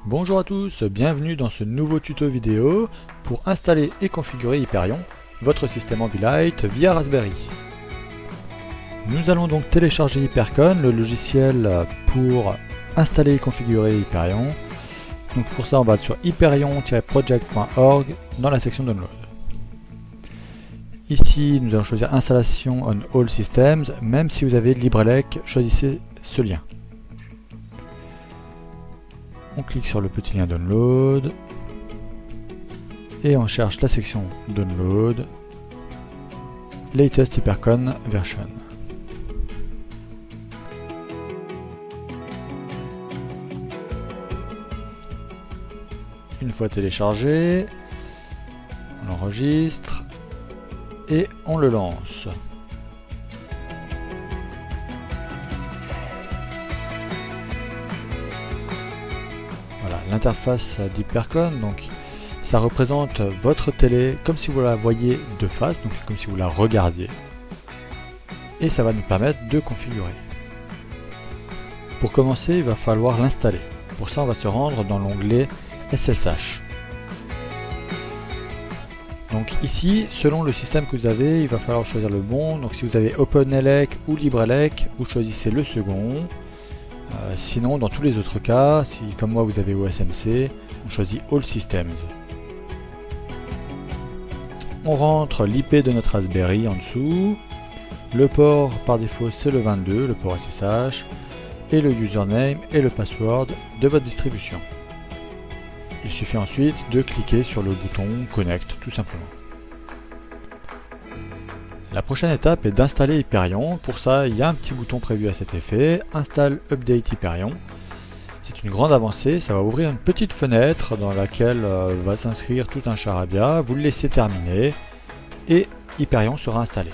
Bonjour à tous, bienvenue dans ce nouveau tuto vidéo pour installer et configurer Hyperion, votre système Ambilight via Raspberry. Nous allons donc télécharger Hypercon, le logiciel pour installer et configurer Hyperion. Donc pour ça on va sur hyperion-project.org dans la section Download. Ici nous allons choisir Installation on all systems, même si vous avez LibreELEC, choisissez ce lien. On clique sur le petit lien Download et on cherche la section Download, Latest Hypercon Version. Une fois téléchargé, on l'enregistre et on le lance. Voilà l'interface d'Hypercon, donc ça représente votre télé comme si vous la voyiez de face, donc comme si vous la regardiez. Et ça va nous permettre de configurer. Pour commencer, il va falloir l'installer. Pour ça, on va se rendre dans l'onglet SSH. Donc ici, selon le système que vous avez, il va falloir choisir le bon. Donc si vous avez OpenELEC ou LibreELEC, vous choisissez le second. Sinon, dans tous les autres cas, si comme moi vous avez OSMC, on choisit All Systems. On rentre l'IP de notre Raspberry en dessous. Le port par défaut c'est le 22, le port SSH, et le username et le password de votre distribution. Il suffit ensuite de cliquer sur le bouton Connect tout simplement. La prochaine étape est d'installer Hyperion. Pour ça, il y a un petit bouton prévu à cet effet, Install Update Hyperion. C'est une grande avancée, ça va ouvrir une petite fenêtre dans laquelle va s'inscrire tout un charabia. Vous le laissez terminer et Hyperion sera installé.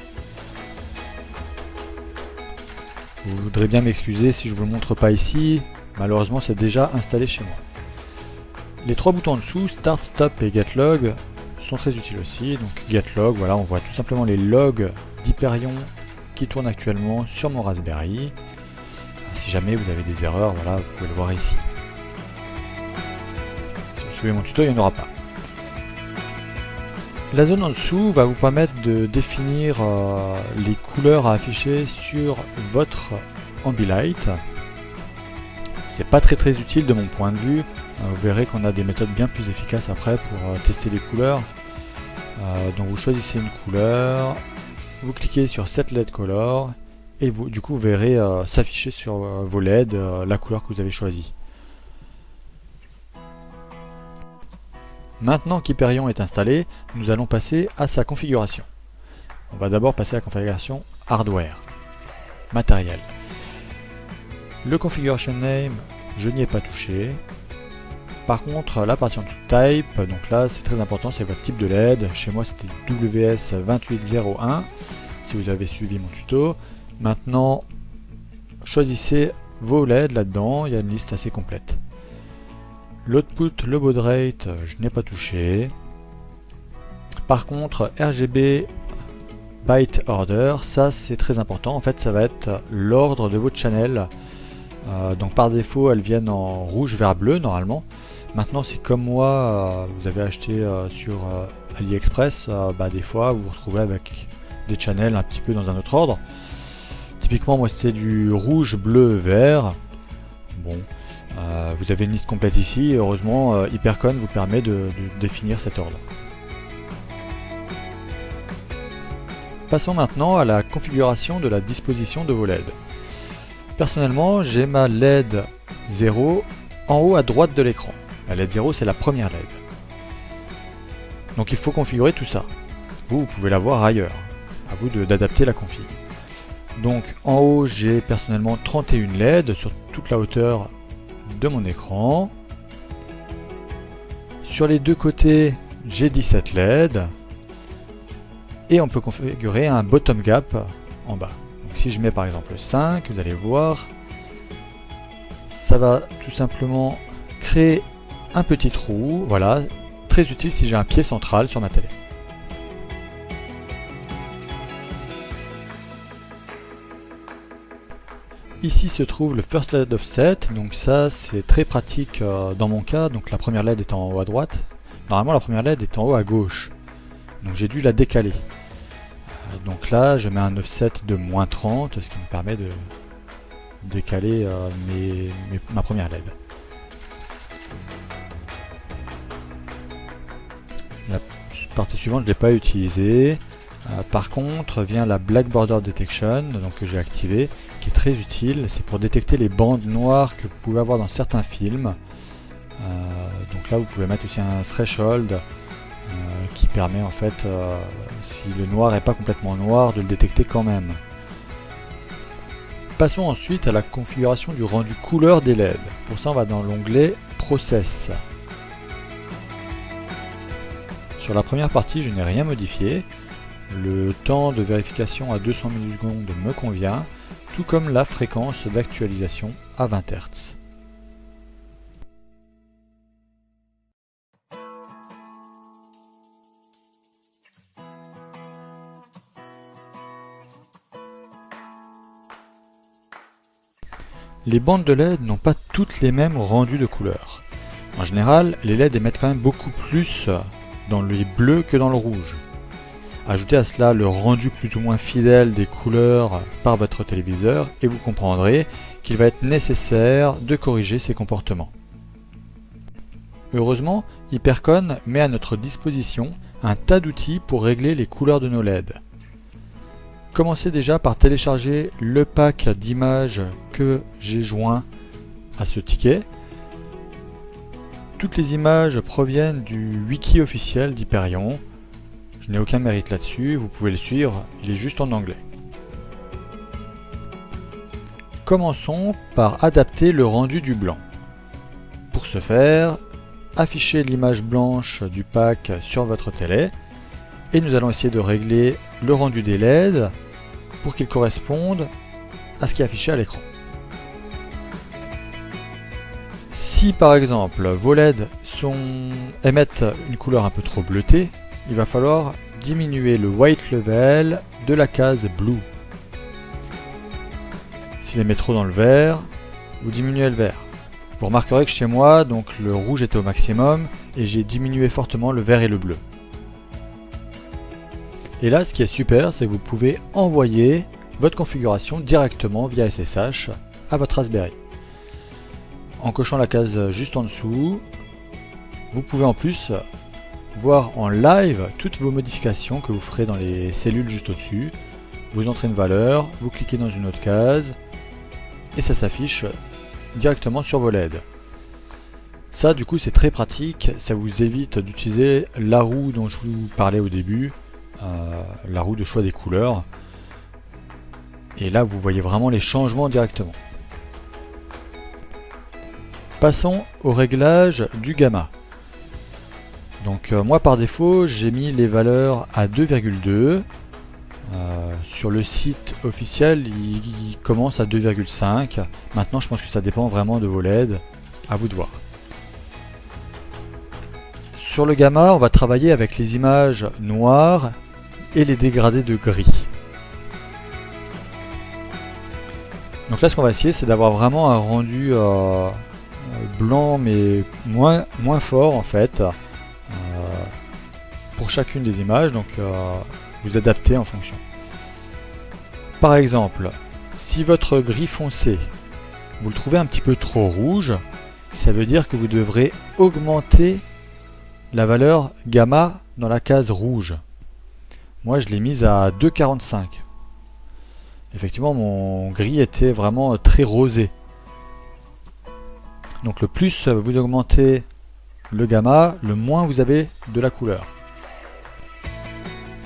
Vous voudrez bien m'excuser si je ne vous le montre pas ici, malheureusement c'est déjà installé chez moi. Les trois boutons en dessous, Start, Stop et Get Log, sont très utiles aussi. Donc Get Log, voilà, on voit tout simplement les logs d'Hyperion qui tournent actuellement sur mon Raspberry. Si jamais vous avez des erreurs, voilà, vous pouvez le voir ici. Si vous suivez mon tuto, il n'y en aura pas. La zone en dessous va vous permettre de définir les couleurs à afficher sur votre Ambilight. C'est pas très utile de mon point de vue. Vous verrez qu'on a des méthodes bien plus efficaces après pour tester les couleurs. Donc vous choisissez une couleur, vous cliquez sur Set LED Color et vous, du coup vous verrez s'afficher sur vos LED la couleur que vous avez choisie. Maintenant qu'Hyperion est installé, nous allons passer à sa configuration. On va d'abord passer à la configuration hardware, matériel. Le configuration name, je n'y ai pas touché. Par contre, la partie en dessous type, donc là c'est très important, c'est votre type de LED. Chez moi c'était du WS2801, si vous avez suivi mon tuto. Maintenant, choisissez vos LED là-dedans, il y a une liste assez complète. L'output, le baud rate, je n'ai pas touché. Par contre, RGB byte order, ça c'est très important. En fait, ça va être l'ordre de votre channel. Donc par défaut, elles viennent en rouge vers bleu normalement. Maintenant, si comme moi, vous avez acheté sur AliExpress, des fois vous vous retrouvez avec des channels un petit peu dans un autre ordre. Typiquement, moi c'était du rouge, bleu, vert. Bon, vous avez une liste complète ici. Heureusement, Hypercon vous permet de définir cet ordre. Passons maintenant à la configuration de la disposition de vos LED. Personnellement, j'ai ma LED 0 en haut à droite de l'écran. La LED 0, c'est la première LED. Donc il faut configurer tout ça. Vous pouvez la voir ailleurs. À vous d'adapter la config. Donc en haut, j'ai personnellement 31 LED sur toute la hauteur de mon écran. Sur les deux côtés, j'ai 17 LED. Et on peut configurer un bottom gap en bas. Donc si je mets par exemple 5, vous allez voir, ça va tout simplement créer un petit trou. Voilà, très utile si j'ai un pied central sur ma télé. ici se trouve le First LED Offset, donc ça c'est très pratique dans mon cas, donc la première LED est en haut à droite, normalement la première LED est en haut à gauche, donc j'ai dû la décaler. Donc là je mets un offset de -30, ce qui me permet de décaler ma première LED. La partie suivante je ne l'ai pas utilisée. Par contre vient la Black Border Detection, donc que j'ai activé, qui est très utile. C'est pour détecter les bandes noires que vous pouvez avoir dans certains films. Donc là vous pouvez mettre aussi un threshold qui permet en fait, si le noir n'est pas complètement noir, de le détecter quand même. Passons ensuite à la configuration du rendu couleur des LED. Pour ça on va dans l'onglet Process. Sur la première partie je n'ai rien modifié. Le temps de vérification à 200 millisecondes me convient, tout comme la fréquence d'actualisation à 20 Hz. Les bandes de LED n'ont pas toutes les mêmes rendus de couleurs. En général, les LED émettent quand même beaucoup plus dans le bleu que dans le rouge. Ajoutez à cela le rendu plus ou moins fidèle des couleurs par votre téléviseur et vous comprendrez qu'il va être nécessaire de corriger ces comportements. Heureusement, Hypercon met à notre disposition un tas d'outils pour régler les couleurs de nos LED. Commencez déjà par télécharger le pack d'images que j'ai joint à ce ticket. Toutes les images proviennent du wiki officiel d'Hyperion. Je n'ai aucun mérite là-dessus, vous pouvez le suivre, il est juste en anglais. Commençons par adapter le rendu du blanc. Pour ce faire, affichez l'image blanche du pack sur votre télé et nous allons essayer de régler le rendu des LED pour qu'il corresponde à ce qui est affiché à l'écran. Si par exemple vos LED émettent une couleur un peu trop bleutée, il va falloir diminuer le white level de la case blue. S'il émet trop dans le vert, vous diminuez le vert. Vous remarquerez que chez moi, donc le rouge était au maximum et j'ai diminué fortement le vert et le bleu. Et là, ce qui est super, c'est que vous pouvez envoyer votre configuration directement via SSH à votre Raspberry. En cochant la case juste en dessous, vous pouvez en plus voir en live toutes vos modifications que vous ferez dans les cellules juste au-dessus. Vous entrez une valeur, vous cliquez dans une autre case et ça s'affiche directement sur vos LED. Ça du coup c'est très pratique, ça vous évite d'utiliser la roue dont je vous parlais au début, la roue de choix des couleurs. Et là vous voyez vraiment les changements directement. Passons au réglage du gamma. Donc moi par défaut j'ai mis les valeurs à 2,2. Sur le site officiel il commence à 2,5. Maintenant je pense que ça dépend vraiment de vos LED, à vous de voir. Sur le gamma on va travailler avec les images noires et les dégradés de gris. Donc là ce qu'on va essayer c'est d'avoir vraiment un rendu blanc mais moins fort en fait. Pour chacune des images, donc vous adaptez en fonction. Par exemple, si votre gris foncé, vous le trouvez un petit peu trop rouge, ça veut dire que vous devrez augmenter la valeur gamma dans la case rouge. Moi je l'ai mise à 2,45. Effectivement mon gris était vraiment très rosé. Donc le plus vous augmentez le gamma, le moins vous avez de la couleur.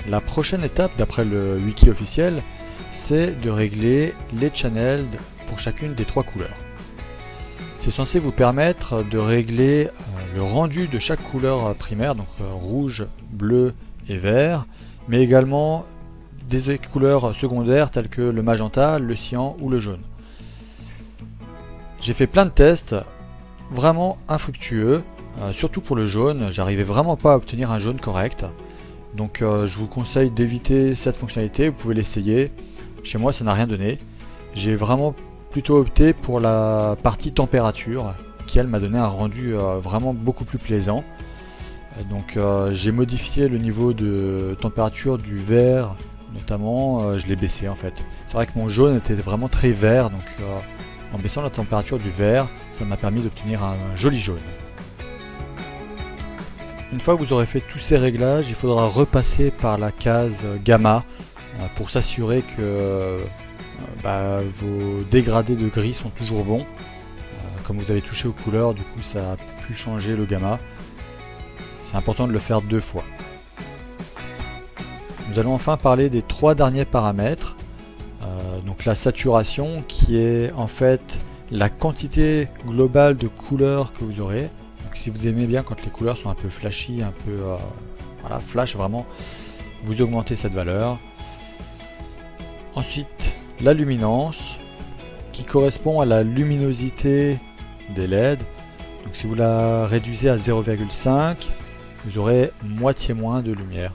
La prochaine étape, d'après le wiki officiel, c'est de régler les channels pour chacune des trois couleurs. C'est censé vous permettre de régler le rendu de chaque couleur primaire, donc rouge, bleu et vert, mais également des couleurs secondaires telles que le magenta, le cyan ou le jaune. J'ai fait plein de tests, vraiment infructueux, surtout pour le jaune, j'arrivais vraiment pas à obtenir un jaune correct. Donc je vous conseille d'éviter cette fonctionnalité, vous pouvez l'essayer. Chez moi ça n'a rien donné. J'ai vraiment plutôt opté pour la partie température, qui elle m'a donné un rendu vraiment beaucoup plus plaisant. Donc j'ai modifié le niveau de température du vert, notamment, je l'ai baissé en fait. C'est vrai que mon jaune était vraiment très vert, donc en baissant la température du vert, ça m'a permis d'obtenir un joli jaune. Une fois que vous aurez fait tous ces réglages, il faudra repasser par la case gamma pour s'assurer que vos dégradés de gris sont toujours bons. Comme vous avez touché aux couleurs, du coup ça a pu changer le gamma. C'est important de le faire 2 fois. Nous allons enfin parler des 3 derniers paramètres. Donc la saturation qui est en fait la quantité globale de couleurs que vous aurez. Donc si vous aimez bien quand les couleurs sont un peu flashy, un peu flash vraiment, vous augmentez cette valeur. Ensuite la luminance qui correspond à la luminosité des LED. Donc si vous la réduisez à 0,5, vous aurez moitié moins de lumière.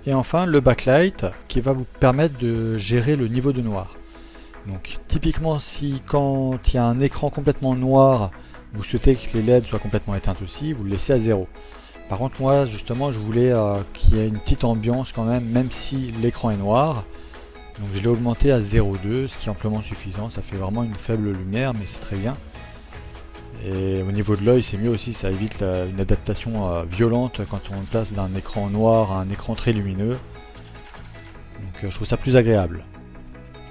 Et enfin le backlight qui va vous permettre de gérer le niveau de noir. Donc typiquement si quand il y a un écran complètement noir, vous souhaitez que les LED soient complètement éteintes aussi, vous le laissez à 0. Par contre moi justement je voulais qu'il y ait une petite ambiance quand même si l'écran est noir. Donc je l'ai augmenté à 0,2, ce qui est amplement suffisant, ça fait vraiment une faible lumière mais c'est très bien. Et au niveau de l'œil c'est mieux aussi, ça évite une adaptation violente quand on passe d'un écran noir à un écran très lumineux. Donc je trouve ça plus agréable.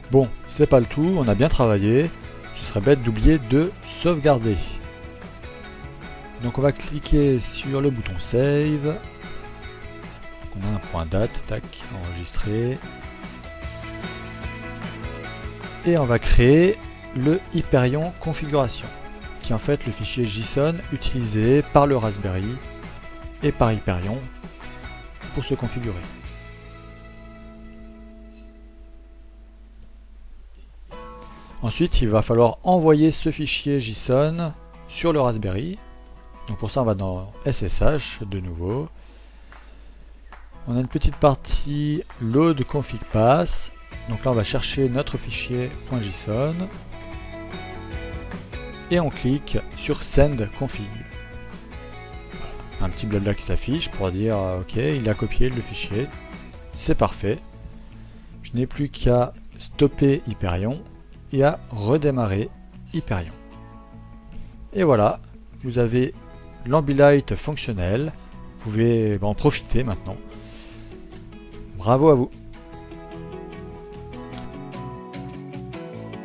Bon, c'est pas le tout, on a bien travaillé, ce serait bête d'oublier de sauvegarder. Donc on va cliquer sur le bouton save. On a un point date, tac, enregistrer. Et on va créer le Hyperion configuration, qui est en fait le fichier JSON utilisé par le Raspberry et par Hyperion pour se configurer. Ensuite, il va falloir envoyer ce fichier JSON sur le Raspberry. Donc pour ça, on va dans SSH de nouveau. On a une petite partie load config path. Donc là, on va chercher notre fichier .json. Et on clique sur Send config. Un petit blabla qui s'affiche pour dire ok, il a copié le fichier, c'est parfait. Je n'ai plus qu'à stopper Hyperion et à redémarrer Hyperion. Et voilà, vous avez l'Ambilight fonctionnel, vous pouvez en profiter maintenant. Bravo à vous!